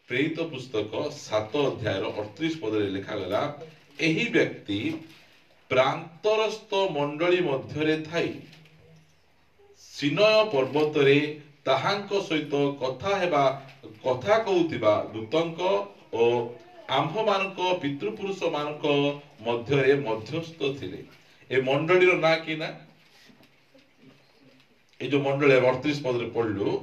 प्रेरित पुस्तक 7 अध्याय 38 पद लिखा गला एही व्यक्ति प्रांतरस्थ मंडली मध्यरे थाई सिनय पर्वत रे ताहांक सहित कथा कहूतिबा दूतंक ओ आंभ मानक पितृपुरुष मानक मध्यरे मध्यस्थ थिले। ए मंडलीर ना कि ना ए जो मंडली 38 पद रे पढ़लु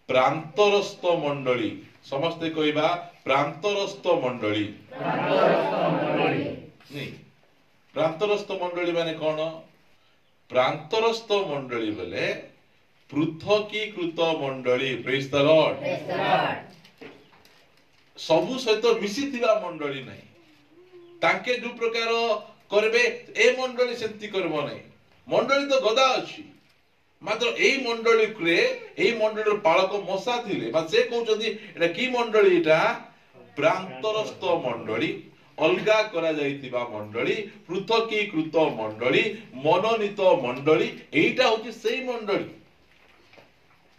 प्रांतरस्थ मंडली समस्ते कहबा प्रांतरस्थ मंडली नहीं प्रांतरस्थ मंडली माने कौन प्रांतरस्थ मंडली बोले पृथकीकृत मंडली प्रेज द लॉर्ड सबु सहित मिसिथिबा मंडली नहीं तांके जो प्रकार करबे ए मंडली सेंती करबो नहीं मंडली तो गदा अछि मात्र एई मंडली क्रे एई मंडलीर पालक मसा थिले बा से कहउछथि एटा की मंडली एटा प्रांतरस्थ मंडली अलगा करा जाइतिबा मंडली पृथकीकृत मंडली मनोनीत मंडली एटा होछि सेई मंडली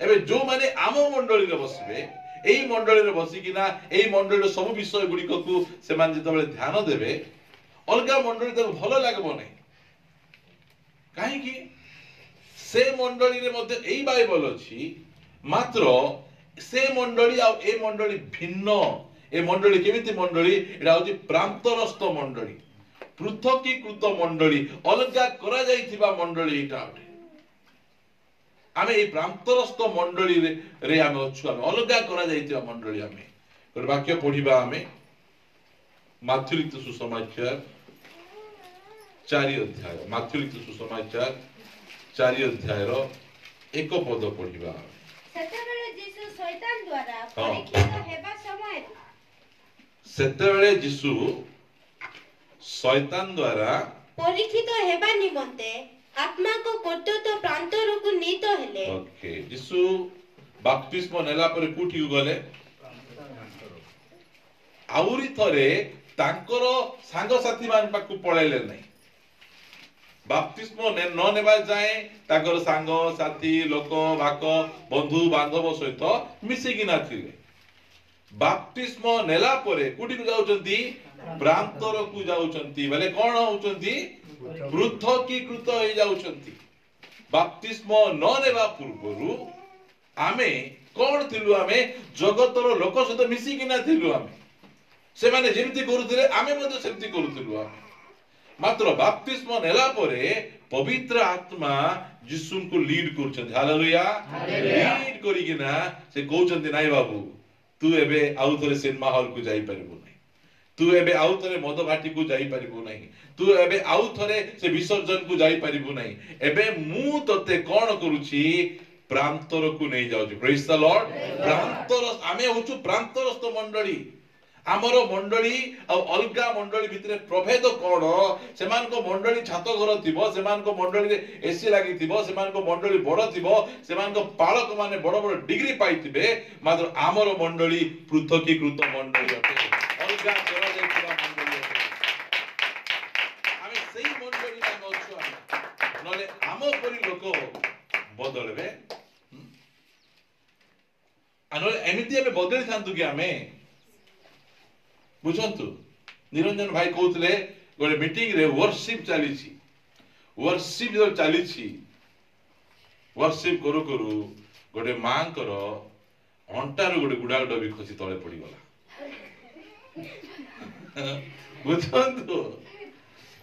एबे जो माने आम मंडली रे बसबे एई मंडली रे बसी किना एई मंडली सब विषय गुडी को से मान जतबे ध्यान देबे अलगा मंडली तो भलो लागबो नै काहे की से मंडली रे मध्ये एई बाइबल अछि मात्र से मंडली आ ए मंडली भिन्न ए मंडली केमिति मंडली एटा होछि प्रांतरस्थ मंडली पृथकीकृत मंडली अलगा करा जाइथिबा मंडली एटा अटे आमे ए प्रांतरस्थ मंडली रे आमे अछु आमे अलगा करा जाइथिबा मंडली आमे पर वाक्य पढिबा आमे माथ्यू लिखित सुसमाचार 4 अध्याय माथ्यू लिखित सुसमाचार 4 अध्याय रो एक पद पढिबा सेतेबेले यीशु शैतान द्वारा परीक्षित हेबा समय सेतेबेले यीशु शैतान द्वारा परीक्षित हेबा निमंते आत्मा को कर्तव्य प्रांतर को नीत हेले ओके यीशु बपतिस्मा नेला पर कोठी गले आउरी थरे तांकर सांग साथी मान पाकु पळेले नै बपतिस्मा न नेबा जाए ताकर सांग साथी लोक भाक बंधु बांधव सहित मिसी कि नाथिले बपतिस्मा नेला परे कोठी को जाउचंती प्रांतर को जाउचंती बेले कोन होउचंती पृथकीकृत होई जाउचंती बपतिस्मा न नेबा पूर्वरु आमे कोन थिलु आमे जगतर लोक सहित मिसी कि नाथिलु आमे से माने जेमिति करूथिले आमे मध्ये सेमिति करूथिलु आमे मात्र बपतिस्मा नेला परे पवित्र आत्मा यीशु को लीड करछन हालेलुया लीड करिकिना से कहउचंती नाइ बाबू तू एबे आउ थरे सिनेमा हॉल को जाई परबो नै तू एबे आउ थरे मद भाटी को जाई परबो नै तू एबे आउ थरे से विसर्जन को जाई परबो नै एबे मु तते कोन करूची प्रांतर को नै जाउची प्रेज द लॉर्ड प्रांतर आमे होचु प्रांतरस्थ मंडली आमर मंडली आ अलगा मंडली भितरे प्रभेद कोन सेमान को मंडली छात घर थिबो सेमान को मंडली रे एसी लागि थिबो सेमान को मंडली बड़ थिबो सेमान को पालक माने बड़ बड़ डिग्री पाइथिबे मात्र आमर मंडली पृथकीकृत मंडली अटे अलगा करा जायतिबा मंडली अटे आमे सेही मंडली नाम अछु नले आम परि लोक बदलबे अनले एमिति एबे बदली थांतु कि आमे बुझंतु निरंजन भाई कहउतले गोटे मीटिंग रे वर्शिप चलीछि वर्शिप जो चलीछि वर्शिप करू करू गोटे मां कर अंटार गोटे गुडा डबी खसी तळे पड़ी गला बुझंतु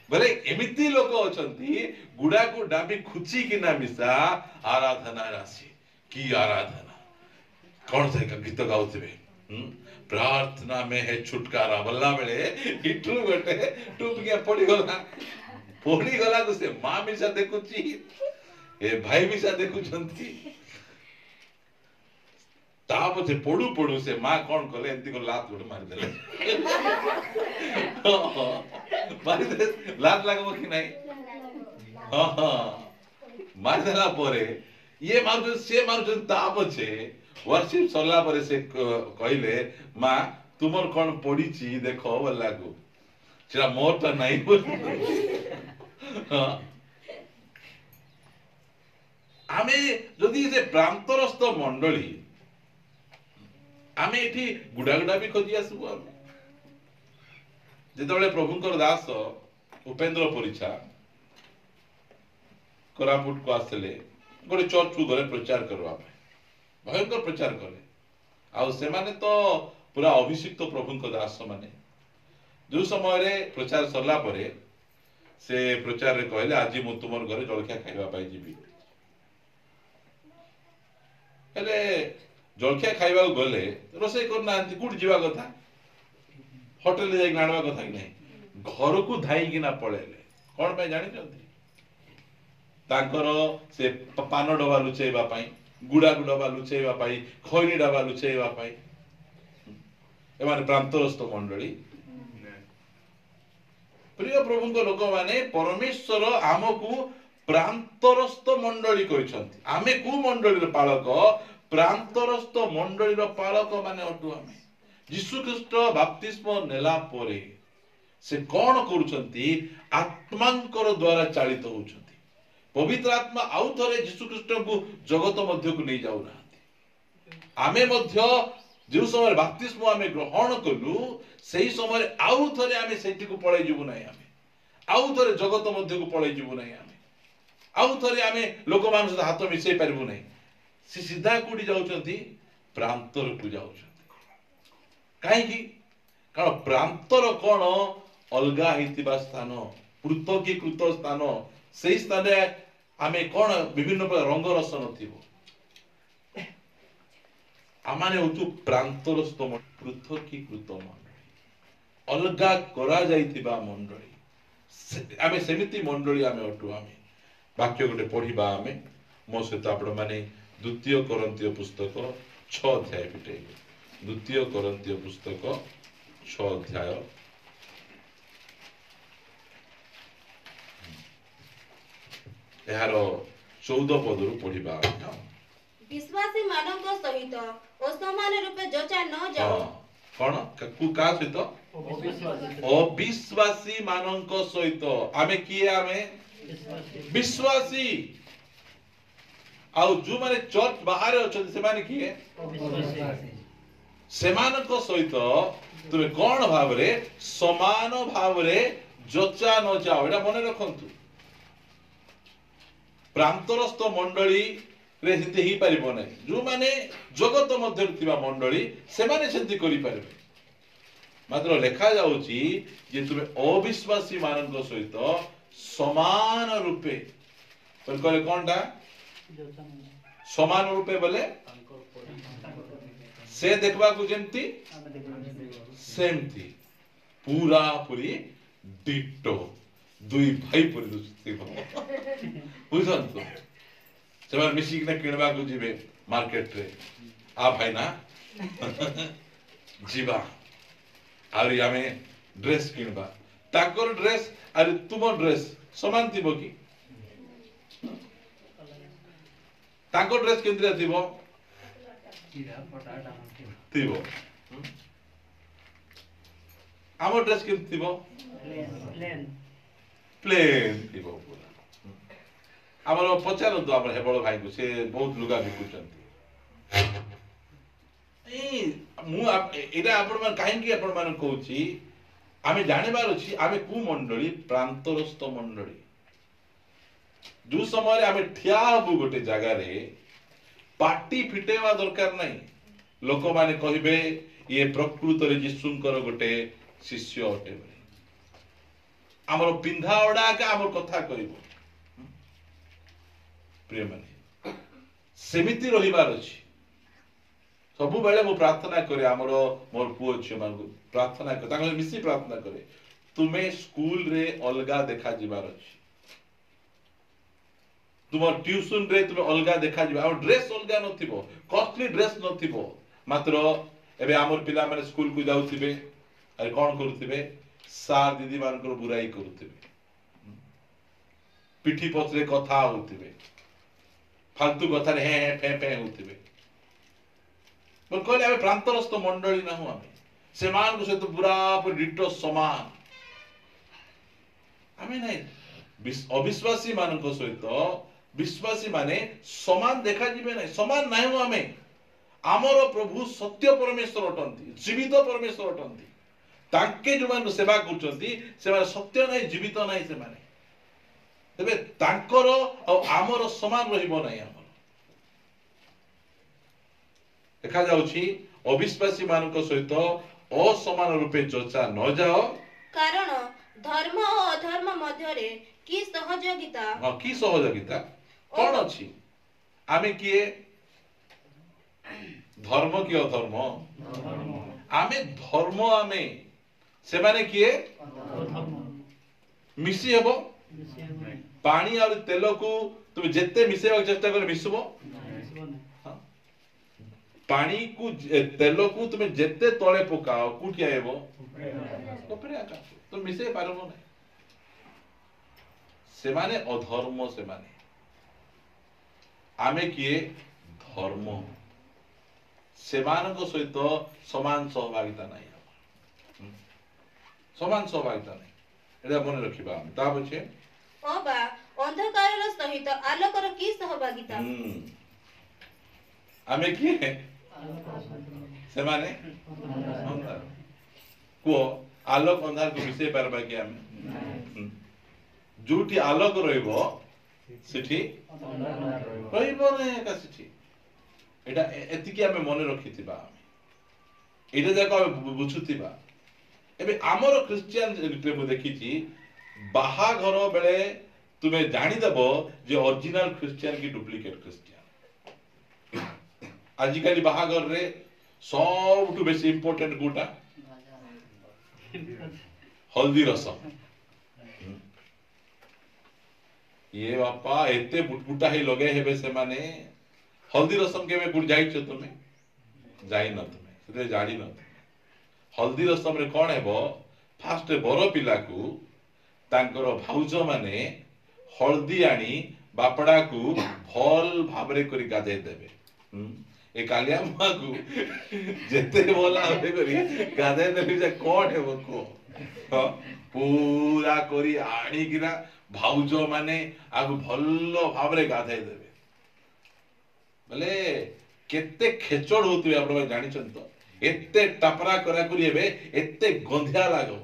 बोले एमिति लोक अछंती गुडा को डाबी खुची किना मिसा आराधना राशि की आराधना कौन से गीत गाउथिबे प्रार्थना में है छुटकारा बल्ला बेले इटू गोटे टूप के पड़ी गला तो से मां मिसा देखुची ए भाई मिसा देखुचंती ताप से पड़ू से मां कौन कले एंती को लात गोटे मार देले मार दे लात लागबो कि नहीं मार देला परे ये मार से मार ताप छे वर्शिप सरला परे से कहले मां तुमर कोन पड़ीची देखो बल्ला को सेरा मोर त नाही आमे जदि से प्रांतरस्थ मंडली आमे एठी गुडा गुडा भी खोजी आसबु आमे जेतबेले प्रभुंकर दास उपेंद्र परिछा कोरापुट को आसले गोटे चर्च को गले प्रचार करवा भयंकर प्रचार कले आ से माने तो पूरा अभिषिक्त प्रभुंकर दास माने जो समय रे प्रचार सरला परे से प्रचार रे कहले आज मु तुमर घरे जलखिया खाइबा पाई जीबी हेले जलखिया खाइबा गले रोसे करना कुट जीवा कथा होटल जाई आनवा कथा कि नहीं घर को धाई किना पळेले कोन पे जानि छथि तांकर से पान डबा लुचेबा पाई गुडा डबा लुचेबा पाई खैनी डबा लुचेबा पाई एमाने प्रांतरस्थ मंडली प्रिय प्रभु को लोक माने परमेश्वर आमको प्रांतरस्थ मंडली कहिसंती आमे को मंडली रो पालक प्रांतरस्थ मंडली रो पालक माने अटु आमे यीशु ख्रीष्ट बाप्तिस्म नेला परे से कोन करूछंती आत्मांकर द्वारा चालित होउछंती पवित्र आत्मा आउ थरे यीशु ख्रीष्ट को जगत मध्य को नै जाउ नांती आमे मध्य जो समय बाप्तिस्म आमे ग्रहण कलु सेही समय आउ थरे आमे सेठी को पळै जिवु नै आमे आउ थरे जगत मध्य को पळै जिवु नै आमे आउ थरे आमे लोक मानस हाथ मिसै परबु नै से सीधा कोडी जाउछंती प्रांतर को जाउछंती काहे की कारण प्रांतर कोन अलगा हितिबा स्थान पृथकीकृत स्थान सेही स्थाने आमे कोन विभिन्न प्रकार रंग रस नथिबो आमाने होतु प्रांतरस्थ पृथकीकृत मंडली अलगा करा जाइतिबा मंडली आमे सेमिति मंडली आमे अटु आमे वाक्य गोटे पढ़िबा आमे मो सहित आपण माने द्वितीय कोरिन्थीय पुस्तक 6 अध्याय पिटे द्वितीय कोरिन्थीय पुस्तक 6 अध्याय यार 14 पदरु पढ़िबा विश्वासी मानक सहित असमान रूपे जचा न जाओ कोन का सहित अविश्वासी मानक सहित आमे किए आमे विश्वासी आउ जो माने चर्च बाहर अछन से माने किए सेमानक सहित तुमे कोन भाव रे समान भाव रे जचा न जाओ एटा मने रखंतु प्रांतरस्थ मंडली रे हिते ही परिबो नै जो माने जगत मध्य थिबा मंडली से माने सेंति करि परिबे मात्र लेखा जाउची जे तुमे अविश्वासी मानक सहित समान रूपे पर कहले कोनटा समान रूपे बोले से देखबा को जेंती सेमती पूरा पूरी डिटो दुई भाई पूरी दुस्ती बुझन तो सेमान मिसी के किनबा को जिबे मार्केट रे आ भाई ना जीवा आरी आमे ड्रेस किनबा ताकर ड्रेस अरे तुम ड्रेस समान थिबो की ताको ड्रेस केंद्र थिबो थिबो आमो ड्रेस केंद्र थिबो प्लेन थिबो पूरा हमर पचार तो हमर हेबळ भाई को से बहुत लुगा बिकुचंती ए मु एटा आपण मन काहे की आपण मन कहूची आमे जानिबार अछि आमे कु मंडली प्रांतरस्थ मंडली जो समय आमे ठिया हबु गोटे जगह रे पार्टी फिटेवा दरकार नहीं लोक माने कहिबे ये प्रकृत रे यीशुंकर गोटे शिष्य अटे हमर पिंधा ओडा के हमर कथा कहिबो प्रिय माने सेमिति रहिबार अछि सबु बेले मो प्रार्थना करे हमर मोर पुओ छ मान प्रार्थना करे तांगे मिसी प्रार्थना करे तुमे स्कूल रे अलगा देखा जिबार अछि तुम ट्यूशन रे तुम अलगा देखा जिबा और ड्रेस अलगा नथिबो कॉस्टली ड्रेस नथिबो मात्र एबे हमर पिला माने स्कूल को जाउथिबे अरे कोन करूथिबे सार दीदी मानकर बुराई करूथिबे पिठी पछरे कथा होथिबे फालतू कथा रे हे फे फे होथिबे बोल कहले आमे प्रांतरस्थ मंडली ना हूं आमे सेमान को सहित पूरा पर डिटो समान आमे नहीं अविश्वासी मानक सहित विश्वासी माने समान देखा जिबे नहीं समान नाही हूं आमे आमर प्रभु सत्य परमेश्वर अटंती जीवित परमेश्वर अटंती तांके जो मान सेवा करचंती से सत्य नहीं जीवित नहीं से माने तबे तांकर और आमर समान रहिबो नहीं आमर देखा जाउछि अविश्वासी मानक सहित असमान रूपे चर्चा न जाओ कारण धर्म और अधर्म मध्य रे की सहयोगिता हां की सहयोगिता कोन अछि आमे किए धर्म की अधर्म आमे धर्म आमे से माने किए मिसी हेबो पानी और तेल को तुम जेते मिसेबा चेष्टा कर मिसबो पानी को तेल को तुम जेते तळे पकाओ कुटी आएबो ऊपर आका तुम मिसे पारबो नै से माने अधर्म से माने आमे किए धर्म सेमानक सहित समान सहभागिता नहीं समान सहभागिता नहीं एटा मन रखिबा हम ता पछे अबा अंधकार सहित आलोकर की सहभागिता आमे किए से माने अंधार को आलोक अंधार को मिसे पारबा कि आमे जोटी आलोक रहइबो सेठी रहइबो नै का सेठी एटा एतिकी आमे मन रखिथिबा एटा जाको आमे बुझुथिबा एबे हमर क्रिश्चियन रे मु देखिछि बाहा घर बेले तुमे जानि देबो जे ओरिजिनल क्रिश्चियन की डुप्लीकेट क्रिश्चियन आजिकली बाहा घर रे सबटु बेसी इंपोर्टेंट कोटा हल्दी रसम ये बापा एते बुटबुटा ही लगे हेबे से माने हल्दी रसम के में गुड जाइछो तुमे जाई न तुमे सेते जानि न हल्दी रसम रे कोन हेबो फास्ट बरो पिला को तांकर भाउज माने हल्दी आनी बापड़ा को भल भाबरे करी गादे देबे ए कालिया मां को जेते बोला होबे करी गादे देबे जे कोन हेबो को पूरा करी आनी गिरा भाउज माने आगु भल्लो भाबरे गाधे देबे बोले केते खेचड़ होतु आपण जानि छन तो एते टापरा करा करी हेबे एते गंधिया लागो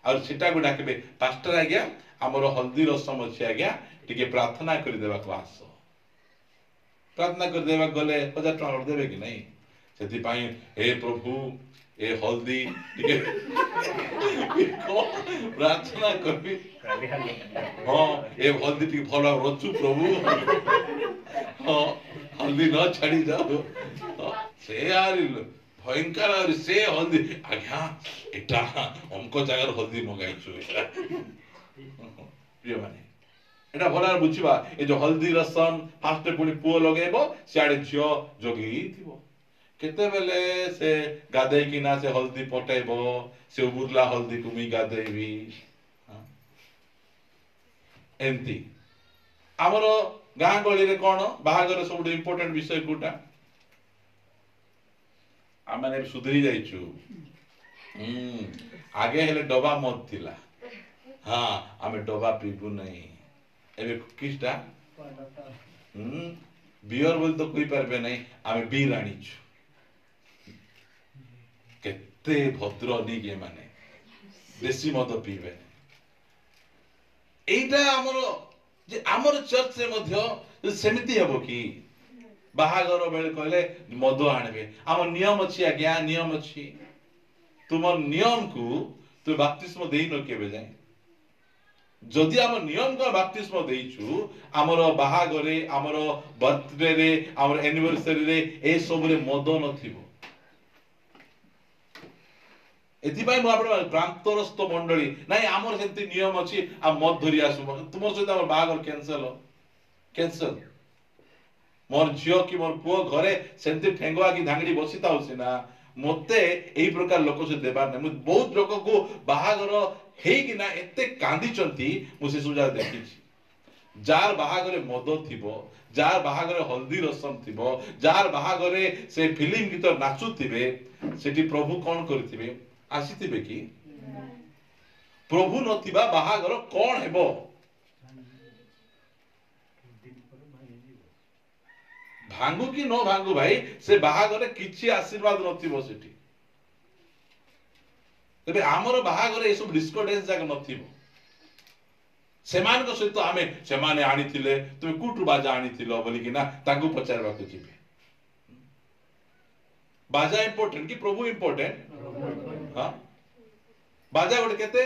और सेटा को डाकबे पास्टर आ गया हमर हल्दी रसम अछि आ गया टिके प्रार्थना करि देबा को आसो प्रार्थना कर देबा गले 1000 टका देबे कि नहीं सेति पाई हे प्रभु ए हल्दी टिके को प्रार्थना करबी हां ए हल्दी टिके भलो रचु प्रभु हां हल्दी न छाड़ी जाओ से यार भयंकर और से हल्दी आज्ञा एटा हमको जगह हल्दी मगाइछु प्रिय माने एटा भला बुझिबा ए जो हल्दी रसम फास्ट पुनी पुओ लगेबो सियाडे झियो जोगी थिबो केते बेले से गादे कि ना से हल्दी पटेबो से उबुरला हल्दी कुमी गादेबी हां एंती हमरो गां गली रे कोन बाहागर सब इंपोर्टेंट विषय कोटा आमने सुधरी जाइछु आगे हेले डबा मत थिला हां आमे डबा पीबू नहीं एबे किसटा बियर बोल तो कोई पारबे नहीं आमे बीर आनिछु केते भद्र नी के माने देसी मद पीबे एटा हमरो जे हमर चर्च से मध्य सेमिति हेबो की बाहागर बेले कहले मद आनबे हम नियम अछि आज्ञा नियम अछि तुम नियम को तु बपतिस्म देई न केबे जाय जदि हम नियम को बपतिस्म देइछु हमर बाहागरे हमर बर्थडे रे हमर एनिवर्सरी रे ए सब रे मद नथिबो एथि भाई मु आपण प्रांतरस्थ मंडली नाही हमर सेंति नियम अछि आ मद धरि आसु तुमर सहित हमर बाहागर कैंसल मोर झियो कि मोर पुओ घरे सेंति ठेंगवा की धांगड़ी बसिता होसी ना मते एई प्रकार लोक से देबार नै मु बहुत लोक को बाहागर हेई कि ना एते कांदी चंती मु से सुजा देखिछि जार बाहागरे मद थिबो जार बाहागरे हल्दी रसम थिबो जार बाहागरे से फिल्म गीत नाचुथिबे सेठी प्रभु कोन करथिबे आसीथिबे कि प्रभु नथिबा बाहागर कोन हेबो ଭାଙ୍ଗୁ କି ନ ଭାଙ୍ଗୁ ଭାଇ ସେ ବାହାଘରେ କିଛି ଆଶୀର୍ବାଦ ନଥିବ ସେଠି। ତେବେ ଆମର ବାହାଘରେ ଏସବୁ ଡିସ୍କୋ ଡ୍ୟାନ୍ସ ଯାକ ନଥିବ। ସେମାନଙ୍କ ସହିତ ଆମେ ସେମାନେ ଆଣିଥିଲେ ତୁମେ କୋଉଠୁ ବାଜା ଆଣିଥିଲ ବୋଲିକିନା ତାଙ୍କୁ ପଚାରିବାକୁ ଯିବେ। ବାଜା ଇମ୍ପୋର୍ଟାଣ୍ଟ କି ପ୍ରଭୁ ଇମ୍ପୋର୍ଟାଣ୍ଟ? ହଁ, ବାଜା ଗୋଟେ କେତେ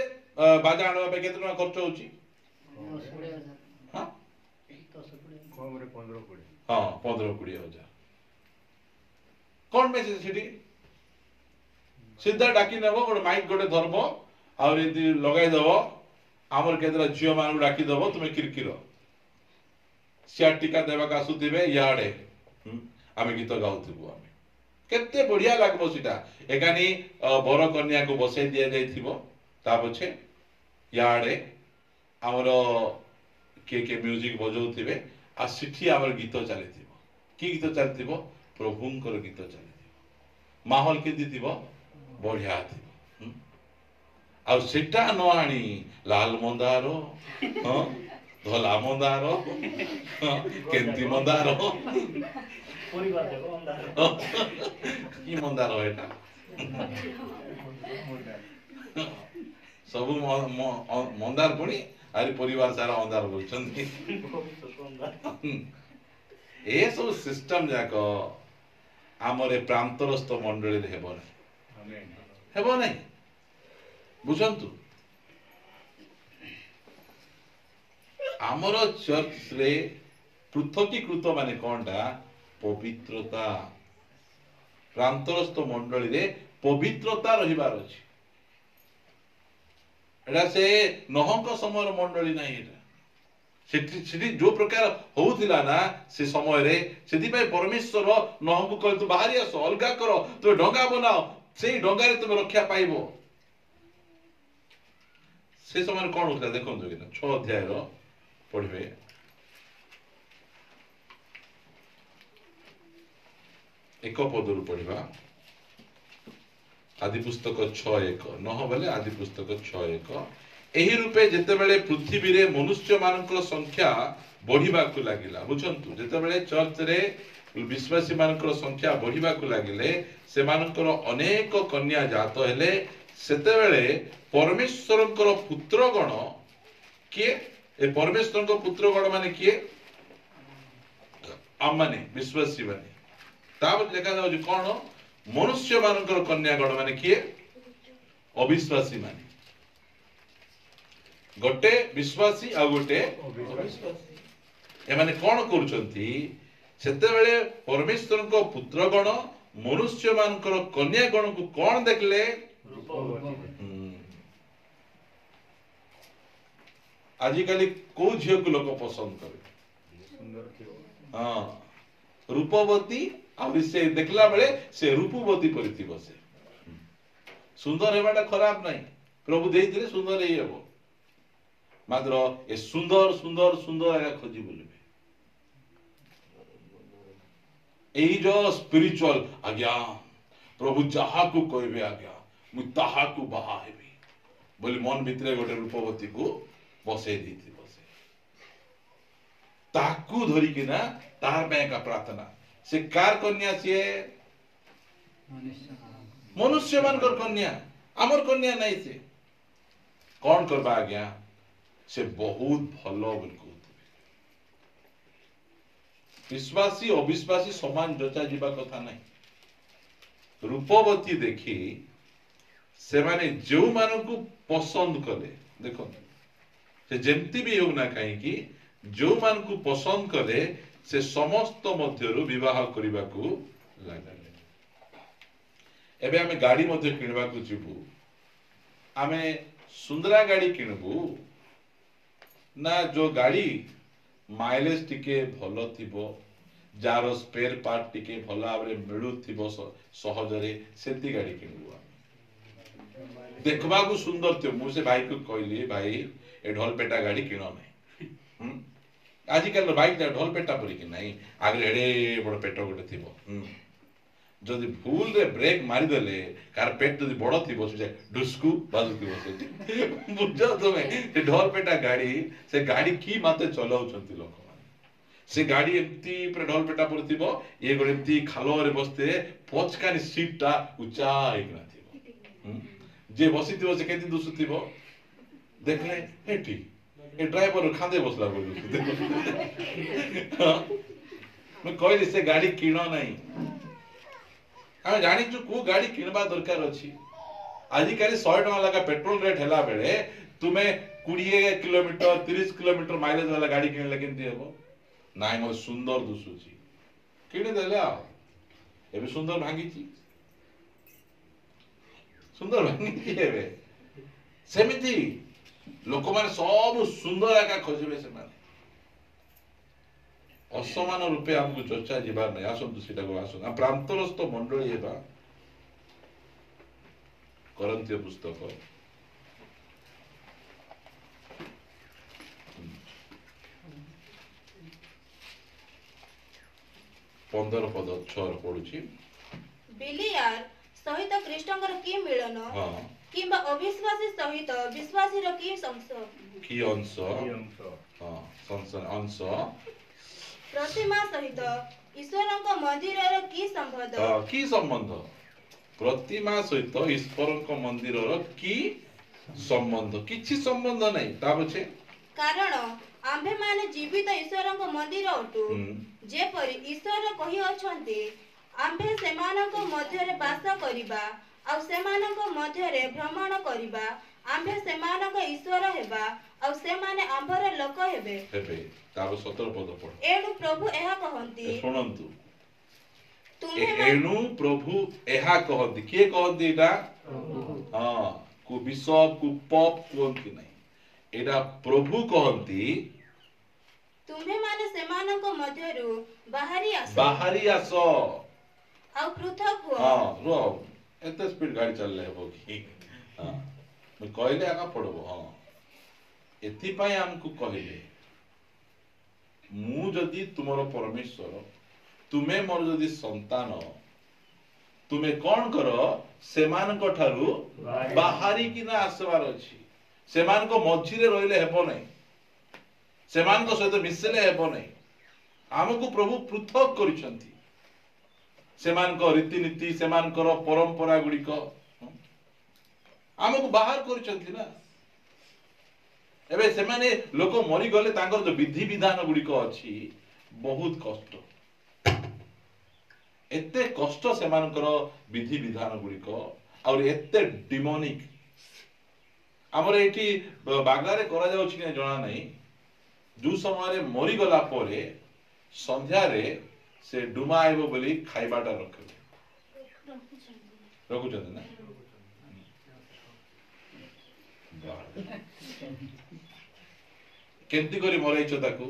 ବାଜା ଆଣିବା ପାଇଁ କେତେ ଟଙ୍କା ଖର୍ଚ୍ଚ ହଉଛି? ହଁ, 15-20 ହଜାର। କଣ ପାଇଁ ସେଠି ସିଧା ଡାକି ନେବ, ଗୋଟେ ମାଇକ୍ ଗୋଟେ ଧରବ ଆଉ ଏମିତି ଲଗାଇଦବ, ଆମର କେତେଟା ଝିଅ ମାନଙ୍କୁ ଡାକିଦବ, ତୁମେ କିରକିର ସିଆଡେ ଟିକା ଦେବାକୁ ଆସୁଥିବେ, ଇଆଡେ ଆମେ ଗୀତ ଗାଉଥିବୁ। ଆମେ କେତେ ବଢିଆ ଲାଗିବ ସେଟା। ଏକାନି ବର କନ୍ୟାକୁ ବସେଇ ଦିଆଯାଇଥିବ, ତା ପଛେ ଇଆଡେ ଆମର କିଏ କିଏ ମ୍ୟୁଜିକ ବଜଉଥିବେ, ଆଉ ସେଠି ଆମର ଗୀତ ଚାଲିଥିବ। କି ଗୀତ ଚାଲିଥିବ? ପ୍ରଭୁଙ୍କର ଗୀତ ଚାଲିଥିବ। ମାହୋଲ କେମିତି ଥିବ? ବଢିଆ ଥିବ। ଆଉ ସେଟା ନ ଆଣି ଲାଲ ମନ୍ଦାର, ହଁ, ଧଳା ମନ୍ଦାର, କେମିତି ମନ୍ଦାର, କି ମନ୍ଦାର ଏଟା? ସବୁ ମନ୍ଦାର ପୁଣି ଆରି ପରିବାର ସାରା ଅନ୍ଧାର କରୁଛନ୍ତି। ଏସବୁ ସିଷ୍ଟମ ଯାକ ଆମର ପ୍ରାନ୍ତରସ୍ଥ ମଣ୍ଡଳୀରେ ହେବ ନାହିଁ, ହେବ ନାହିଁ। ବୁଝନ୍ତୁ, ଆମର ଚର୍ଚ୍ଚରେ ପୃଥକୀକୃତ ମାନେ କଣଟା? ପବିତ୍ରତା। ପ୍ରାନ୍ତରସ୍ଥ ମଣ୍ଡଳୀରେ ପବିତ୍ରତା ରହିବାର ଅଛି। ଏଟା ସେ ନହଙ୍କ ସମୟର ମଣ୍ଡଳୀ ନାହିଁ। ଏଟା ସେଠି ଯୋଉ ପ୍ରକାର ହଉଥିଲା ନା ସେ ସମୟରେ, ସେଥିପାଇଁ ପରମେଶ୍ୱର ନହଙ୍କୁ କହିଲେ ତୁ ବାହାରି ଆସ, ଅଲଗା କର, ତୁମେ ଡଙ୍ଗା ବନାଅ, ସେଇ ଡଙ୍ଗାରେ ତୁମେ ରକ୍ଷା ପାଇବ। ସେ ସମୟରେ କଣ ହଉଥିଲା ଦେଖନ୍ତୁ, 6 ଅଧ୍ୟାୟର ପଢିବେ। ଏକ ପଦରୁ ପଢିବା। ଆଦି ପୁସ୍ତକ 6:1, ନହବଲେ ଆଦି ପୁସ୍ତକ 6:1। ଏହି ରୂପେ ଯେତେବେଳେ ପୃଥିବୀରେ ମନୁଷ୍ୟ ମାନଙ୍କର ସଂଖ୍ୟା ବଢିବାକୁ ଲାଗିଲା, ବୁଝନ୍ତୁ, ଯେତେବେଳେ ଚର୍ଚ୍ଚରେ ବିଶ୍ୱାସୀ ମାନଙ୍କର ସଂଖ୍ୟା ବଢିବାକୁ ଲାଗିଲେ, ସେମାନଙ୍କର ଅନେକ କନ୍ୟା ଜାତ ହେଲେ, ସେତେବେଳେ ପରମେଶ୍ୱରଙ୍କର ପୁତ୍ରଗଣ କିଏ? ଏ ପରମେଶ୍ୱରଙ୍କ ପୁତ୍ରଗଣ ମାନେ କିଏ? ଆମମାନେ ବିଶ୍ୱାସୀ ମାନେ। ତାପରେ ଲେଖାଯାଉଛି କଣ? ମନୁଷ୍ୟ ମାନଙ୍କର କନ୍ୟାଗଣ ମାନେ କିଏ? ଅବିଶ୍ୱାସୀ ମାନେ। ଗୋଟେ ବିଶ୍ୱାସୀ ଆଉ ଗୋଟେ ଅବିଶ୍ୱାସୀ। ଏମାନେ କଣ କରୁଛନ୍ତି? ସେତେବେଳେ ପରମେଶ୍ୱରଙ୍କ ପୁତ୍ରଗଣ ମନୁଷ୍ୟ ମାନଙ୍କର କନ୍ୟାଗଣକୁ କଣ ଦେଖିଲେ? ଆଜିକାଲି କୋଉ ଝିଅକୁ ଲୋକ ପସନ୍ଦ କରେ? ହଁ, ରୂପବତୀ। ଆହୁରି ସେ ଦେଖିଲା ବେଳେ ସେ ରୂପବତୀ ପରିଥିବ। ସେ ସୁନ୍ଦର ହେବାଟା ଖରାପ ନାହିଁ, ପ୍ରଭୁ ଦେଇଥିଲେ ସୁନ୍ଦର ହେଇ ହେବ, ମାତ୍ର ଏ ସୁନ୍ଦର ସୁନ୍ଦର ସୁନ୍ଦର ଆଜ୍ଞା ଖୋଜି ବୁଲିବେ। ଏଇ ଯୋଉ ସ୍ପିରିଚୁଆଲ, ଆଜ୍ଞା ପ୍ରଭୁ ଯାହାକୁ କହିବେ ଆଜ୍ଞା ମୁଁ ତାହାକୁ ବାହା ହେବି ବୋଲି ମନ ଭିତରେ ଗୋଟେ ରୂପବତୀକୁ ବସେଇ ଦେଇଥିବ। ସେ ତାକୁ ଧରିକିନା ତାର ପାଇଁ ଏକା ପ୍ରାର୍ଥନା। ସେ କାର କନ୍ୟା? ସିଏ ମନୁଷ୍ୟ ମାନଙ୍କର କନ୍ୟା, ଆମର କନ୍ୟା ନାହିଁ। ସେ କଣ କରବା ଆଜ୍ଞା? ସେ ବହୁତ ଭଲ ବୋଲି କହୁଥିବେ। ବିଶ୍ୱାସୀ ଅବିଶ୍ୱାସୀ ସମାନ ଯୋଚା ଯିବା କଥା ନାହିଁ। ରୂପବତୀ ଦେଖି ସେମାନେ ଯେଉଁମାନଙ୍କୁ ପସନ୍ଦ କଲେ, ଦେଖନ୍ତୁ ସେ ଯେମିତି ବି ହଉ ନା କାହିଁକି, ଯେଉଁମାନଙ୍କୁ ପସନ୍ଦ କଲେ ସେ ସମସ୍ତ ମଧ୍ୟରୁ ବିବାହ କରିବାକୁ ଲାଗିଲେ। ଏବେ ଆମେ ଗାଡି ମଧ୍ୟ କିଣିବାକୁ ଯିବୁ, ଆମେ ସୁନ୍ଦରା ଗାଡି କିଣିବୁ ନା ଯୋଉ ଗାଡି ମାଇଲେଜ ଟିକେ ଭଲ ଥିବ, ଯାହାର ସ୍ପେର ପାର୍ଟ ଟିକେ ଭଲ ଭାବରେ ମିଳୁଥିବ ସହଜରେ, ସେମିତି ଗାଡି କିଣିବୁ। ଆମେ ଦେଖିବାକୁ ସୁନ୍ଦର ଥିବ। ମୁଁ ସେ ଭାଇକୁ କହିଲି, ଭାଇ ଏ ଢୋଲପେଟା ଗାଡି କିଣ ନାହିଁ। ଆଜିକାଲିର ବାଇକ୍ ଢୋଲପେଟା ପରିକି ନାହିଁ, ଆଗରେ ଏଡେ ବଡ ପେଟ ଗୋଟେ ଥିବ। ଯଦି ଭୁଲରେ ବ୍ରେକ୍ ମାରିଦେଲେ, କାର ପେଟ ଯଦି ବଡ ଥିବ, ସେ ଢୁସ୍କୁ ବାଜୁଥିବ ସେଠି। ବୁଝ ତମେ ସେ ଢୋଲପେଟା ଗାଡି, ସେ ଗାଡି କି ମାତେ ଚଲାଉଛନ୍ତି ଲୋକମାନେ। से गाड़ी एमती पूरा ढोल पेटा पड़थिबो ये गोटे एमती खालो रे बसते पचकानी सीट टा उच्चा हेकना थिबो जे बसिथिबो से केति दुसुथिबो देखले हेठी ए ड्राइवर खांदे बसला बोलू मैं कहली से गाड़ी किण नहीं आमे जानि छु को गाड़ी किणबा दरकार अछि आजि काली 100 टका लगा पेट्रोल रेट हैला बेले तुमे 20 किलोमीटर 30 किलोमीटर माइलेज वाला गाड़ी किणले केनती हेबो नाइ मो सुंदर दुसुची किणी देले आ एबे सुंदर भांगीची सुंदर भांगीची एबे सेमिति लोक माने सब सुंदर आका खोजबे से माने असमान रूपे हमको चर्चा जीवार नहीं आसंतु सीटा को आसन आ प्रांतरस्थ मंडली हेबा करंत्य पुस्तक 15 पद 6 पढुछि बिलियार सहित कृष्णकर की मिलन हां किंबा अविश्वासी सहित विश्वासी रो की अंश हां अंश प्रतिमा सहित ईश्वरक मंदिरर की संबंध की संबंध प्रतिमा सहित ईश्वरक मंदिरर की संबंध किछि संबंध नै ता पछे कारण आम्भे माने जीवित ईश्वरक मंदिर अटु जेपरि ईश्वर कहि अछन्ते आम्भे सेमानक मध्यरे वास करिबा आ सेमानक मध्यरे भ्रमण करिबा आम्भे सेमानक ईश्वर हेबा आ सेमाने आम्भर लोक हेबे हेबे ताब 17 पद पढ एनु प्रभु एहा कहंती सुनंतु तुम्हे एनु प्रभु एहा कहंती के कहंती एटा हां को बिशप को पप कहंती नै एटा प्रभु कहंती तुम्हे माने सेमानक मध्यरु बाहरी आसो आ पृथक हो हां रो एते स्पीड गाड़ी चलले हेबो की हां मैं कहले आका पड़बो हां एथि पय हमकु कहले मु जदि तुमरो परमेश्वर तुमे मोर जदि संतान तुमे कोन करो सेमान को ठारू बाहरी कि ना आसवार अछि सेमान को मझिरे रहिले हेबो नै सेमान को सहित मिसले हेबो नै हमकु प्रभु पृथक करिसंती सेमान को रीति नीति सेमान को परंपरा गुडी को हमकु बाहर करिसंती ना एबे सेमाने लोक मरि गले तांकर जो विधि विधान गुडी को अछि बहुत कष्ट एते कष्ट सेमानकर विधि विधान गुडी को और एते डिमोनिक हमर एठी बागलारे करा जाउ छि ने जणा नै जो समय रे मरि गला परे संध्या रे से डुमा आइबो बोली खाइबाटा रखबे रखुछन ना केंती करी मराइछ ताकू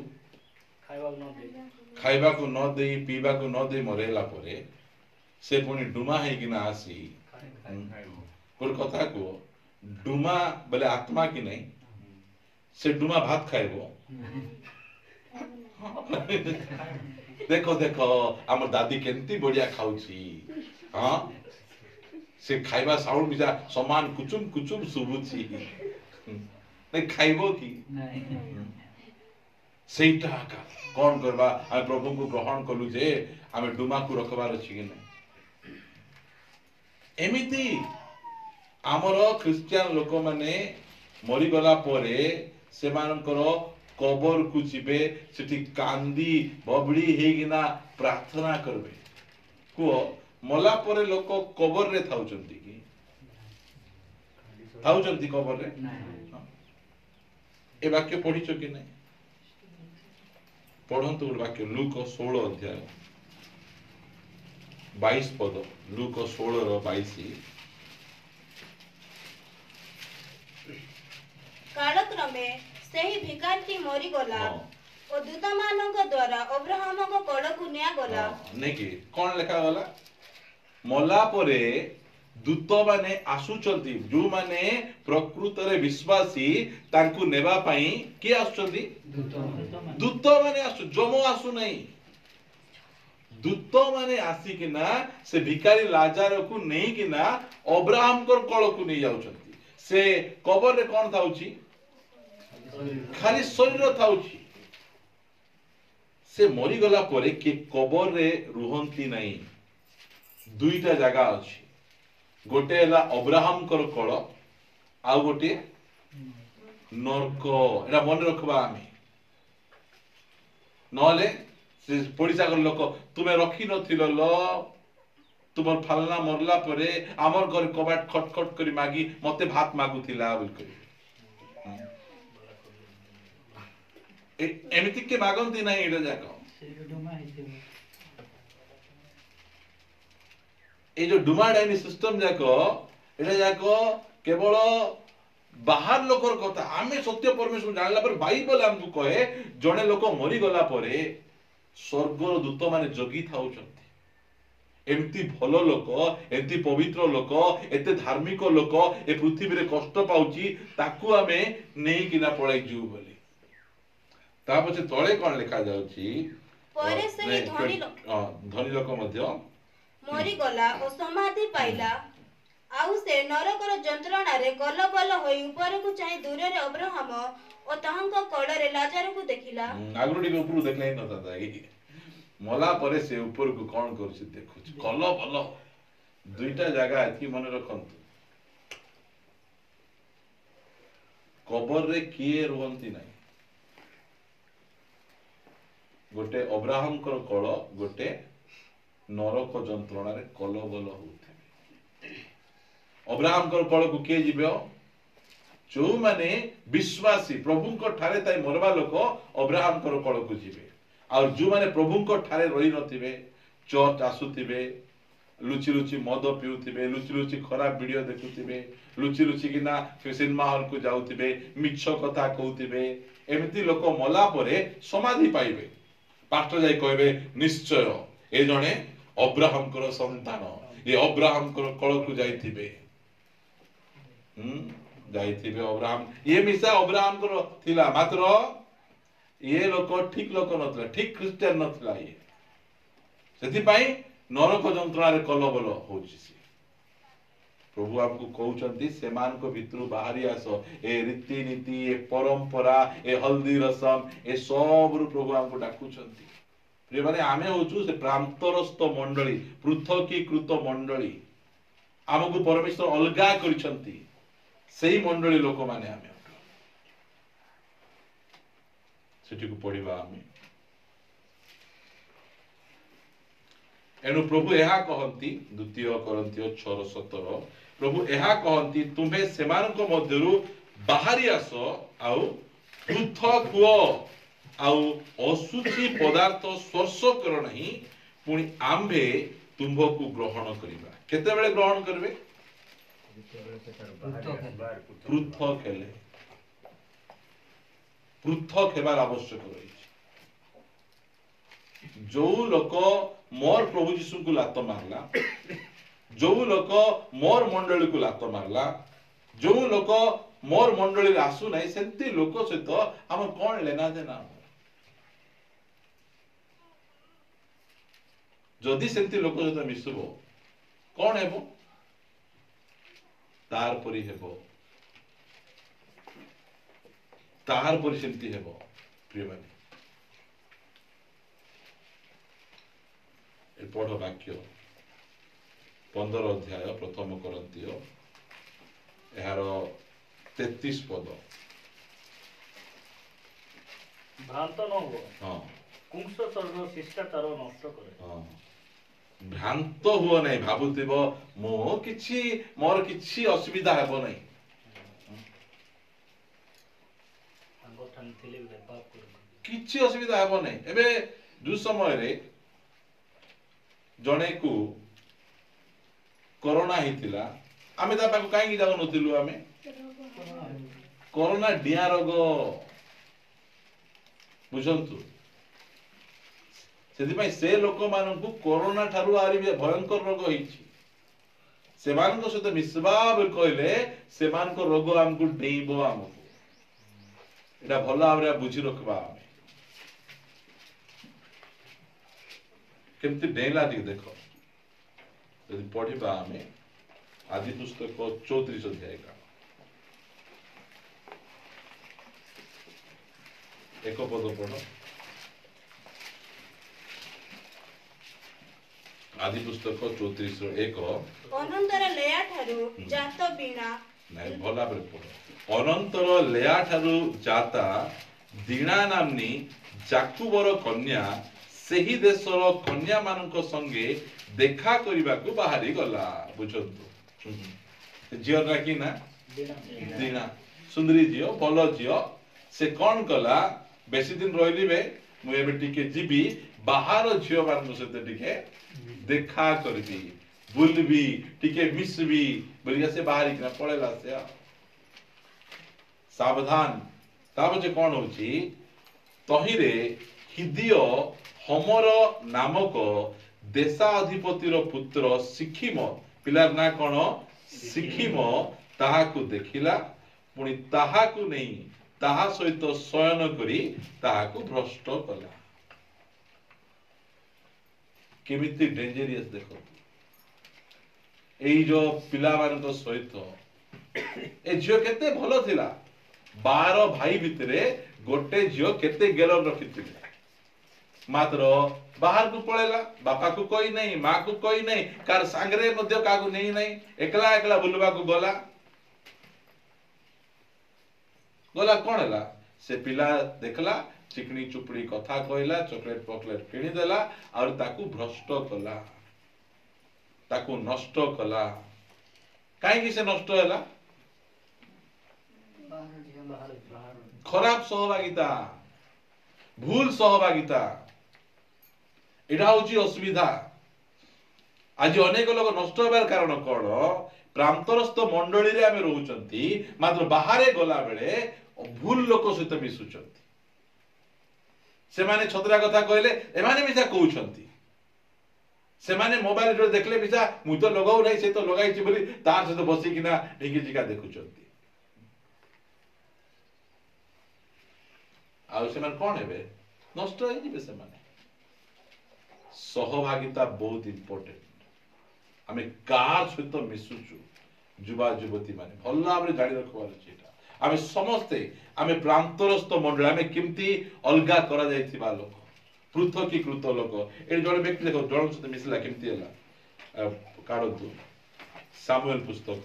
खाइबा को न देई पीबा को न देई मरेला परे से पुनी डुमा है कि ना आसी कोन कथा को डुमा बोले आत्मा की नहीं से डुमा भात खाइबो देखो देखो हमर दादी केंती बढ़िया खाउची हां से खाइबा साउंड बिजा समान कुचुम कुचुम सुबुची नहीं खाइबो की नहीं सेटा का कोन करबा आ प्रभु को ग्रहण कलु जे हमें डुमा को रखबार अछि कि नहीं एमिति हमर क्रिश्चियन लोक माने मरि गला परे सेमानकर कबर को जिबे सेठी कांदी बबड़ी हेगिना प्रार्थना करबे को मला परे लोक कबर रे थाउचंती की थाउचंती कबर रे ए वाक्य पढिचो कि नहीं पढ़ंतु वाक्य लूक 16 अध्याय 22 पद लूक 16 रो 22 कालक्रमे सेही भिखारी मरि गला ओ दूतमानक द्वारा अब्राहमक कड़कु निया गला नेकी कोन लेखा गला मला परे दूत माने आसुचंती जो माने प्रकृत रे विश्वासी तांकु नेबा पई के आसुचंती दूत माने आसु जमो आसु नहीं दूत माने आसी कि ना से भिखारी लाजार को नहीं कि ना अब्राहम को कळ को नहीं जाउचंती से कबर रे कोन थाउची खाली शरीर थाउची से मरीगला परे के कबर रे रुहंती नहीं दुईटा जगह अच्छी गोटे है अब्राहम कर कल आउ गोटे नर्क एटा मन रखबा आमे नले से पड़िसा घर लोक तुमे रखी नथिल ल तुमर फालना मरला परे आमर घर कबाट खटखट करी मागी मते भात मागुथिला बोल करी एमिति के मागंती नहीं एटा जाको ए जो डुमा डाइनी सिस्टम जाको एटा जाको केवल बाहर लोकर कथा आमे सत्य परमेश्वर जानला पर बाइबल हमकु कहे जणे लोक मरी गला परे स्वर्गर दूत माने जगी थाउचंती एमती भलो लोक एमती पवित्र लोक एते धार्मिक लोक ए पृथ्वी रे कष्ट पाउची ताकू आमे नेई किना पळाई जू बोली ता पछे तळे कोन लिखा जाउची परे से धनी लोक मध्य मरी गला ओ समाधि पाइला आउ से नरकर जंत्रणा रे गल गल होई ऊपर को चाहि दूर रे अब्राहम ओ ताहंक कड़ रे लाजर को देखिला आगरुडी के ऊपर देखले न था मला परे से ऊपर को कोन करछि देखुछ कल बल दुईटा जगह एथि मन रखंतु कबर रे किए रुहंती नाही गोटे अब्राहम कर कल गोटे नरक जंत्रणा रे कल बल होउथे अब्राहम कर कल को के जिबे जो माने विश्वासी प्रभु को ठारे ताई मरवा लोक अब्राहम कर कल को जिबे और जो माने प्रभु को ठारे रही नथिबे चर्च आसुथिबे लुचि लुचि मद पिउथिबे लुचि लुचि खराब वीडियो देखुथिबे लुचि लुचि किना सिनेमा हॉल को जाउथिबे मिछ कथा कहउथिबे एमिति लोक मला परे समाधि पाइबे पास्टर जाई कहबे निश्चय ए जणे अब्राहम कर संतान ये अब्राहम कर कल को जाइथिबे जाइथिबे अब्राहम ये मिसा अब्राहम कर थिला मात्र ये लोक ठीक लोक नथला ठीक क्रिश्चियन नथला ये सेति पई नरक जंत्रणा रे कलबल होछि प्रभु आपको कहउचंती सेमान को भितरु बाहरी आसो ए रीति नीति ए परंपरा ए हल्दी रसम ए सब रु प्रभु आपको डाकुचंती प्रिय माने आमे होचु से प्रांतरस्थ मंडली पृथकीकृत मंडली हमको परमेश्वर अलगा करिसंती सेही मंडली लोक माने आमे सेठी को पढिबा आमे एनु प्रभु एहा कहंती द्वितीय कोरिन्थियो 6:17 प्रभु एहा कहंती तुम्हे सेमानक मध्यरु बाहरी आसो आउ पृथक हुओ आउ अशुचि पदार्थ स्पर्श कर नहीं पुणी आंबे तुम्भकु ग्रहण करिबा केते बेले ग्रहण करबे पृथक हेले पृथक हेबार आवश्यक रही जो लोक मोर प्रभु जीशु को लात मारला जो लोक मोर मंडली को लात मारला जो लोक मोर मंडली आसु नहीं सेंती लोक सहित हम कौन लेना देना जदि सेंती लोक सहित मिसबो कौन हेबो तार परी हेबो तार परी सेंती हेबो प्रिय भाई ए पढ़ वाक्य 15 अध्याय प्रथम कोरिन्थियो एहार 33 पद भ्रांत न हो हां कुंस स्वर्ग शिष्टाचार नष्ट करे हां भ्रांत हुओ नहीं भाबुथिबो मो किछि मोर किछि असुविधा हेबो नहीं अंगठान थिले बे पाप कर किछि असुविधा हेबो नहीं एबे जो समय रे जणे को कोरोना हितिला आमे ता पाको काई जागो नथिलु आमे कोरोना डिया रोग बुझंतु सेति पई से लोक मानकु कोरोना थारु आरि भयंकर रोग हिछि सेमान को सते मिसबाब कहले सेमान को रोग हमकु डेइबो हमकु एटा भलो आबरे बुझी रखबा आमे केमती डेला दी देखो यदि पढ़िबा आमे आदि पुस्तक 34 अध्याय का एक पद पढ़ आदि पुस्तक 34:1 ଅନନ୍ତର ଲେୟା ଠାରୁ ଜାତ ବୀଣା ନାଇଁ ଭଲ ଭାବରେ ପଢ। ଅନନ୍ତର ଲେୟା ଠାରୁ ଜାତା ଦିଣା ନାମ୍ନୀ ଜାକୁବର କନ୍ୟା ସେହି ଦେଶର କନ୍ୟା ମାନଙ୍କ ସଙ୍ଗେ ଦେଖା କରିବାକୁ ବାହାରି ଗଲା। ବୁଝନ୍ତୁ ଝିଅ ନା କି ନା ଦିଣା ସୁନ୍ଦରୀ ଝିଅ ଭଲ ଝିଅ। ସେ କଣ କଲା ବେଶୀ ଦିନ ରହିଲିବେ ମୁଁ ଏବେ ଟିକେ ଯିବି ବାହାର ଝିଅ ମାନଙ୍କ ସହିତ ଟିକେ ଦେଖା କରିବି ବୁଲବି ଟିକେ ମିଶବି ବୋଲିକା ସେ ବାହାରିକିନା ପଳେଇଲା। ସେ ସାବଧାନ। ତାପରେ କଣ ହଉଛି ତହିଁରେ ହିଦିୟ ହୋମର ନାମକ ଦେଶାଧିପତିର ପୁତ୍ର ଶିଖିମ ପିଲାର ନାଁ କଣ ଶିଖିମ ତାହାକୁ ଦେଖିଲା ପୁଣି ତାହାକୁ ନେଇ ତାହା ସହିତ ଶୟନ କରି ତାହାକୁ ଭ୍ରଷ୍ଟ କଲା। କେମିତି ଡେଞ୍ଜରିୟସ୍ ଦେଖ ଏଇ ଯୋଉ ପିଲାମାନଙ୍କ ସହିତ ଏ ଝିଅ କେତେ ଭଲ ଥିଲା। 12 ଭାଇ ଭିତରେ ଗୋଟେ ଝିଅ କେତେ ଗେଲ ରଖିଥିଲେ ମାତ୍ର ବାହାରକୁ ପଳେଇଲା ବାପାକୁ କହି ନାହିଁ ମାକୁ କହି ନାହିଁ କାର ସାଙ୍ଗରେ ମଧ୍ୟ କାହାକୁ ନେଇ ନାହିଁ ଏକଲା ଏକଲା ବୁଲିବାକୁ ଗଲା କଣ ହେଲା ସେ ପିଲା ଦେଖିଲା ଚିକଣି ଚୁପଡି କଥା କହିଲା ଚକଲେଟ ପକଲେଟ କିଣିଦେଲା ଆଉ ତାକୁ ଭ୍ରଷ୍ଟ କଲା ତାକୁ ନଷ୍ଟ କଲା। କାହିଁକି ସେ ନଷ୍ଟ ହେଲା ଖରାପ ସହଭାଗିତା ଭୁଲ ସହଭାଗିତା ଏଟା ହଉଛି ଅସୁବିଧା। ଆଜି ଅନେକ ଲୋକ ନଷ୍ଟ ହେବାର କାରଣ କଣ ପ୍ରାନ୍ତରସ୍ଥ ମଣ୍ଡଳୀରେ ଆମେ ରହୁଛନ୍ତି ମାତ୍ର ବାହାରେ ଗଲା ବେଳେ ଭୁଲ ଲୋକ ସହିତ ମିଶୁଛନ୍ତି। ସେମାନେ ଛତରା କଥା କହିଲେ ଏମାନେ ମିଶା କହୁଛନ୍ତି ସେମାନେ ମୋବାଇଲ ଦେଖିଲେ ମିଶା ମୁଁ ତ ଲଗାଉ ନାହିଁ ସେ ତ ଲଗାଇଛି ବୋଲି ତାର ସହିତ ବସିକିନା ଢିଙ୍କି ଚିକା ଦେଖୁଛନ୍ତି। ଆଉ ସେମାନେ କଣ ହେବେ ନଷ୍ଟ ହେଇଯିବେ। ସେମାନେ ସହଭାଗିତା ବହୁତ ଇମ୍ପୋର୍ଟାଣ୍ଟ। ଆମେ କାହାର ସହିତ ମିଶୁଛୁ ଯୁବା ଯୁବତୀ ମାନେ ଭଲ ଭାବରେ ଜାଣି ରଖିବାର ଅଛି। ଏଟା ଆମେ ସମସ୍ତେ ଆମେ ପ୍ରାନ୍ତରସ୍ଥ ମଣ୍ଡଳୀ ଆମେ କେମିତି ଅଲଗା କରାଯାଇଥିବା ଲୋକ ପୃଥକୀକୃତ ଲୋକ। ଏଠି ଜଣେ ବ୍ୟକ୍ତି ଦେଖ ଜଣଙ୍କ ସହିତ ମିଶିଲା କେମିତି ହେଲା କାଢନ୍ତୁ ସାମୁଏଲ ପୁସ୍ତକ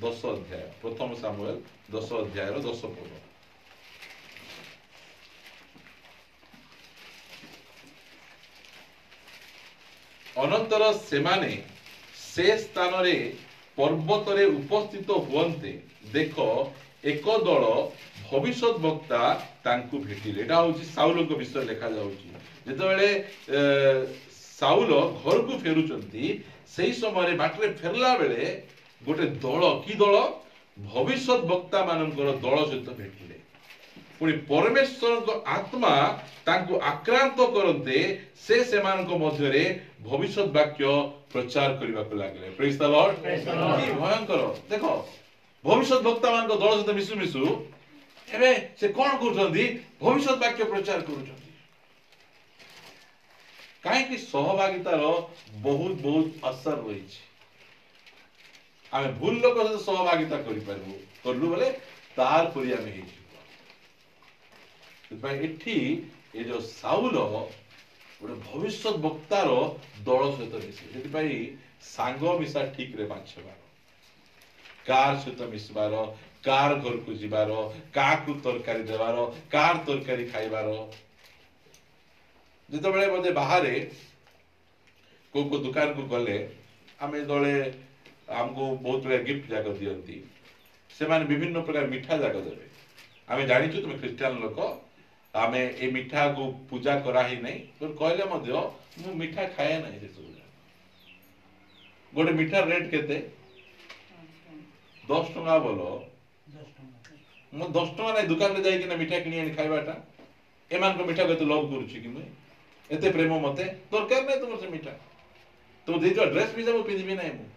10 ଅଧ୍ୟାୟ ପ୍ରଥମ ସାମୁଏଲ 10 ଅଧ୍ୟାୟର 10 ପଦ। ଅନନ୍ତର ସେମାନେ ସେ ସ୍ଥାନରେ ପର୍ବତରେ ଉପସ୍ଥିତ ହୁଅନ୍ତେ ଦେଖ ଏକ ଦଳ ଭବିଷ୍ୟତ ବକ୍ତା ତାଙ୍କୁ ଭେଟିଲେ। ଏଟା ହଉଛି ସାଉଲଙ୍କ ବିଷୟ ଲେଖା ଯାଉଛି। ଯେତେବେଳେ ସାଉଲ ଘରକୁ ଫେରୁଛନ୍ତି ସେଇ ସମୟରେ ବାଟରେ ଫେରିଲା ବେଳେ ଗୋଟେ ଦଳ କି ଦଳ ଭବିଷ୍ୟତ ବକ୍ତା ମାନଙ୍କର ଦଳ ସହିତ ଭେଟିଲେ। ପୁଣି ପରମେଶ୍ୱରଙ୍କ ଆତ୍ମା ତାଙ୍କୁ ଆକ୍ରାନ୍ତ କରନ୍ତେ ସେ ସେମାନଙ୍କ ମଧ୍ୟରେ ଭବିଷ୍ୟତ ବାକ୍ୟ ପ୍ରଚାର କରିବାକୁ ଲାଗିଲେ। ପ୍ରେଜ୍ ଦ ଲର୍ଡ। କି ଭୟଙ୍କର ଦେଖ ଭବିଷ୍ୟତ ବକ୍ତା ମାନଙ୍କ ଦଳ ସହିତ ମିଶୁ ମିଶୁ ଏବେ ସେ କଣ କରୁଛନ୍ତି ଭବିଷ୍ୟତ ବାକ୍ୟ ପ୍ରଚାର କରୁଛନ୍ତି। କାହିଁକି ସହଭାଗିତାର ବହୁତ ବହୁତ ଅସର ରହିଛି। ଆମେ ଭୁଲ ଲୋକ ସହିତ ସହଭାଗିତା କରିପାରିବୁ କଲୁ ବୋଲେ ତାର ପରି ଆମେ ହେଇଯିବୁ। ସେଥିପାଇଁ ଏଠି ଏ ଯୋଉ ସାଉଲ ଗୋଟେ ଭବିଷ୍ୟତ ବକ୍ତାର ଦଳ ସହିତ ମିଶିଲେ। ସେଥିପାଇଁ ସାଙ୍ଗ ମିଶା ଠିକରେ ବାଛିବାର କାର ସହିତ ମିଶିବାର କାର ଘରକୁ ଯିବାର କାହାକୁ ତରକାରୀ ଦେବାର କାର ତରକାରୀ ଖାଇବାର। ଯେତେବେଳେ ବୋଧେ ବାହାରେ କୋଉ ଦୋକାନକୁ ଗଲେ ଆମେ ଦଳେ ଆମକୁ ବହୁତ ଗୁଡା ଗିଫ୍ଟ ଯାକ ଦିଅନ୍ତି। ସେମାନେ ବିଭିନ୍ନ ପ୍ରକାର ମିଠା ଯାକ ଦେବେ। ଆମେ ଜାଣିଛୁ ତୁମେ ଖ୍ରୀଷ୍ଟିଆନ ଲୋକ ଆମେ ଏ ମିଠାକୁ ପୂଜା କରା ହିଁ ନାହିଁ କହିଲେ ମଧ୍ୟ ମୁଁ ମିଠା ଖାଏ ନାହିଁ। ସେସବୁ ଗୋଟେ ମିଠା ରେଟ୍ କେତେ 10 ଟଙ୍କା ବୋଲ ମୁଁ 10 ଟଙ୍କା ନାହିଁ ଦୋକାନରେ ଯାଇକିନା ମିଠା କିଣି ଆଣି ଖାଇବାଟା ଏମାନଙ୍କ ମିଠା ଏତେ ଲୋଭ କରୁଛି କି ମୁଁ ଏତେ ପ୍ରେମ ମତେ ଦରକାର ନାହିଁ ତୁମର ସେ ମିଠା ତୁମ ଦେଇଥିବା ଡ୍ରେସ୍ ବି ମୁଁ ପିନ୍ଧିବି ନାହିଁ। ମୁଁ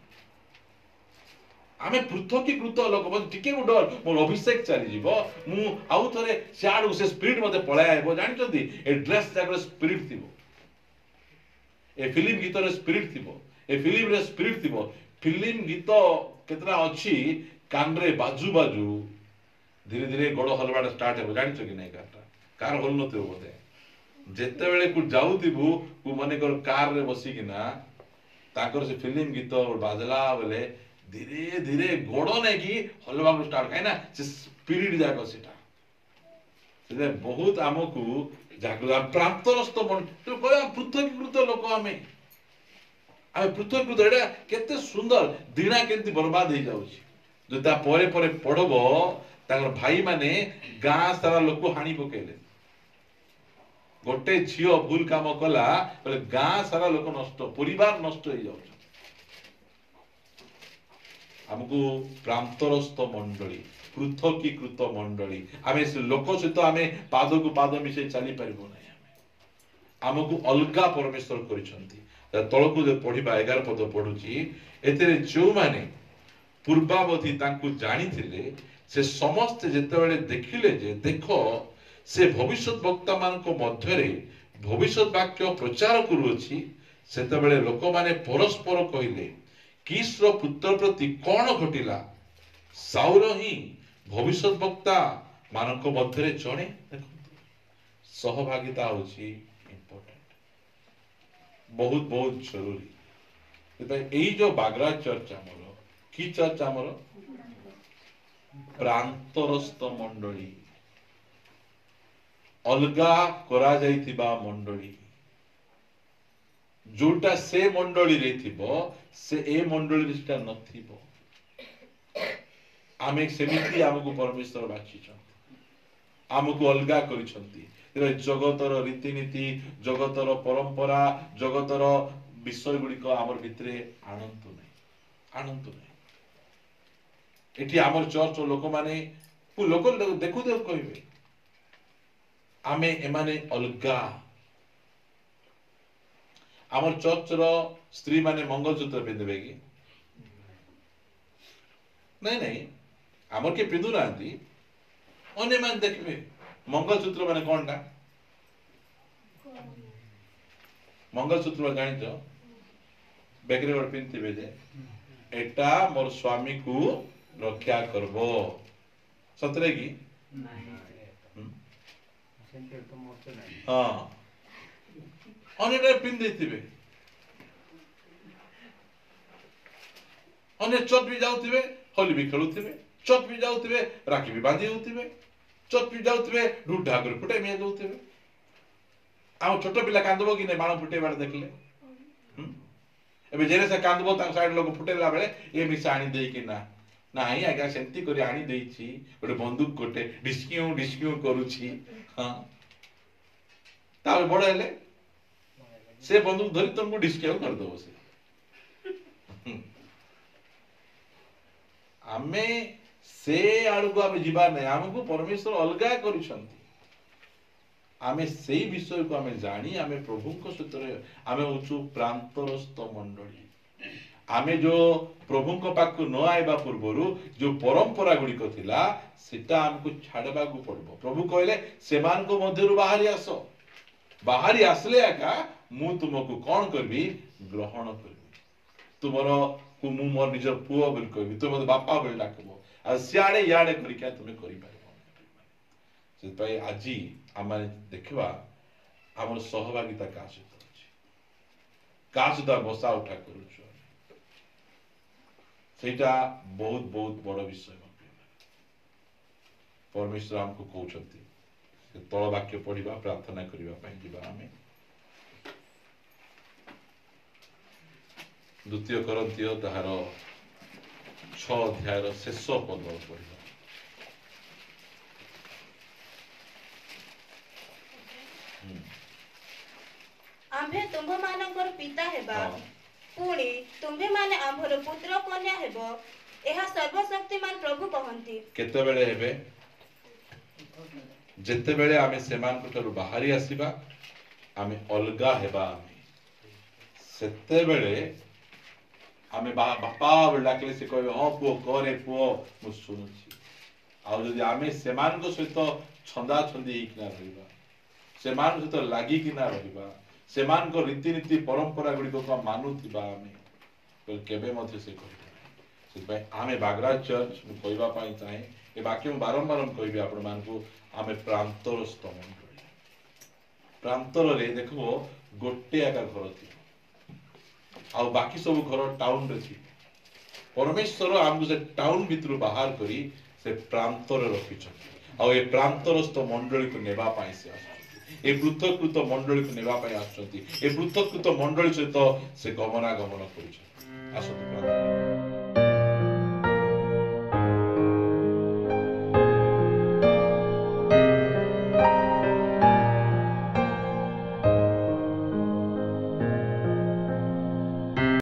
ଆମେ ପୃଥକୀକୃତ ଲୋକ ଟିକେ ଡର ମୋର ଅଭିଷେକ ଚାଲିଯିବ ମୁଁ ଆଉ ଥରେ ସିଆଡକୁ ସେ ସ୍ପିରିଟ ମତେ ପଳାଇ ଆସିବ। ଜାଣିଛନ୍ତି ଏ ଡ୍ରେସ୍ ଯାକର ସ୍ପିରିଟ ଥିବ ଏ ଫିଲ୍ମ ଗୀତର ସ୍ପିରିଟ ଥିବ ଏ ଫିଲ୍ମରେ ସ୍ପିରିଟ ଥିବ। ଫିଲ୍ମ ଗୀତ କେତେଟା ଅଛି କାନରେ ବାଜୁ ବାଜୁ ଧୀରେ ଧୀରେ ଗୋଡ ହଲବାଟା ଷ୍ଟାର୍ଟ ହେବ। ଜାଣିଛ କି ନାଇଁ କାର ହଲୁନଥିବ ବୋଧେ ଯେତେବେଳେ ଯାଉଥିବୁ ମନେକର କାରରେ ବସିକିନା ताकर से फिल्म गीत बाजला बोले धीरे धीरे गोड़ नहीं कि हलवा स्टार्ट कहीं ना से स्पिरिट जाक सेटा से बहुत आमको जागृत प्राप्तरस्त मन तो पृथकीकृत लोक आमे पृथकीकृत एटा केते सुंदर दिना केंती बर्बाद हो जाउछि जो ता परे परे पड़बो ताकर भाई माने गां सारा लोक हानि पकेले गोटे झियो भूल काम कला बोले गां सारा लोक नष्ट परिवार नष्ट हो जाउछ हमको प्रांतरस्थ मंडली पृथकीकृत मंडली आमे से लोक सहित आमे पाद को पाद मिसे चली परिबो नै हमको अलगा परमेश्वर करिसंती तळकु जे पढिबा 11 पद पढुची एतेरे जो माने पूर्वावधि तांकु जानिथिले से समस्त जेतेबेले देखिले जे देखो से भविष्यत वक्ता मानको मध्यरे भविष्यत वाक्य प्रचार करूछि सेतेबेले लोक माने परस्पर कहिले किसर पुत्र प्रति कोन घटिला साउर ही भविष्यत वक्ता मानको मध्यरे जणे सहभागिता होछि इंपोर्टेंट बहुत बहुत जरूरी एई जो बागरा चर्च हमर की चर्च हमर प्रांतरस्थ मंडली अलगा करा जाइथिबा मंडली जोटा से मंडली रे थिबो से ए मंडली रे नथिबो आमे सेमिति हमको परमेश्वर बाछिछन हमको अलगा करिसंती जगतर रीतिनीति जगतर परंपरा जगतर विषय गुड़िक आमर भितरे आनंतु नहीं एठी आमर चर्च लोक माने लोक देखु देखु कहबे आमे एमाने अलगा आमर चर्च रो स्त्री माने मंगलसूत्र पिंधबे कि नहीं आमर के पिंधु नांती अन्य मान देखबे मंगलसूत्र माने कोनटा मंगलसूत्र जानि तो बेकरी वर पिंथिबे जे एटा मोर स्वामी को रक्षा करबो सतरे की हां अन्य पिंधे थिबे अन्य चट भी जाउथिबे होली भी खेलुथिबे चट भी जाउथिबे राखी भी बांधी होउथिबे चट भी जाउथिबे ढूढ ढाकर फुटे मिया जाउथिबे आ छोट पिला कांदबो कि नै बाण फुटे बार देखले एबे जेरे से कांदबो ता साइड लोग फुटेला बेले ए मिसा आनी देई कि ना नाही आगा सेंती करी आनी देइछि ओटे बंदूक गोटे डिस्क्यू करूछि हां तावे बड़ हेले से बंदूक धरि तुमको डिस्क्यू कर दो से आमे से आड़को आमे जीवा नै हमको परमेश्वर अलगा करिसंती आमे सेही विषय को आमे जानी आमे प्रभु को सूत्र आमे होचु प्रांतरस्थ मंडली आमे जो प्रभु को पाक न आइबा पूर्वरु जो परंपरा गुडी को थिला सेटा हमको छाडबा को पड़बो प्रभु कहले सेमान को मध्यरु बाहरी आसले आका मु तुमको कोन करबी ग्रहण करबी तुमरो को मु मोर निजर पुओ बोल कहबी तुम बापा बोल डाकबो आ सियाडे याडे करी क्या तुमे करि पारबो से पई आजी आमे देखबा हमर सहभागिता का सहित अछि का सुदा बसा उठा करूछु सेटा बहुत बहुत बड़ विषय परमेश्वर हमको कहउछंती तल वाक्य पढ़िबा प्रार्थना करिबा पई जिबा आमे द्वितीय करंथियो ताहार 6 अध्याय शेष पद पढ़िबा आम्भे तुम्भ मानकर पिता हेबा पुणी तुम्भे माने आम्भर पुत्र कन्या हेबो एहा सर्वशक्तिमान प्रभु कहंती केते बेले हेबे जेते बेले आमे सेमान कोठरु बाहरी आसीबा आमे अलगा हेबा सेते बेले आमे बापा डाकले से कहबे हां पुओ करे पुओ मु सुनुची आ जदि आमे सेमान को सहित छंदा छंदी हिकना रहिबा सेमान सहित लागी किना रहिबा सेमान को रीतिनीति परंपरा गुडी को मानुथिबा आमे तो केबे मध्ये से कहबे से भाई आमे बागरा चर्च मु कहबा पई चाहे ए वाक्य मु बारंबार कहबी आपण मान को आमे प्रांतरस्थ मंडली प्रांतर रे देखबो गोटे आका घर थी ଆଉ ବାକି ସବୁ ଘର ଟାଉନ ରେ ଅଛି। परमेश्वर आमको से टाउन भितर बाहर करी से प्रांतर रखिछन आ ए प्रांतरस्थ मंडली को नेबा पाई से आछन ए पृथकृत मंडली को नेबा पाई आछन ए पृथकृत मंडली सहित से गमनागमन करिछन आसतु प्रार्थना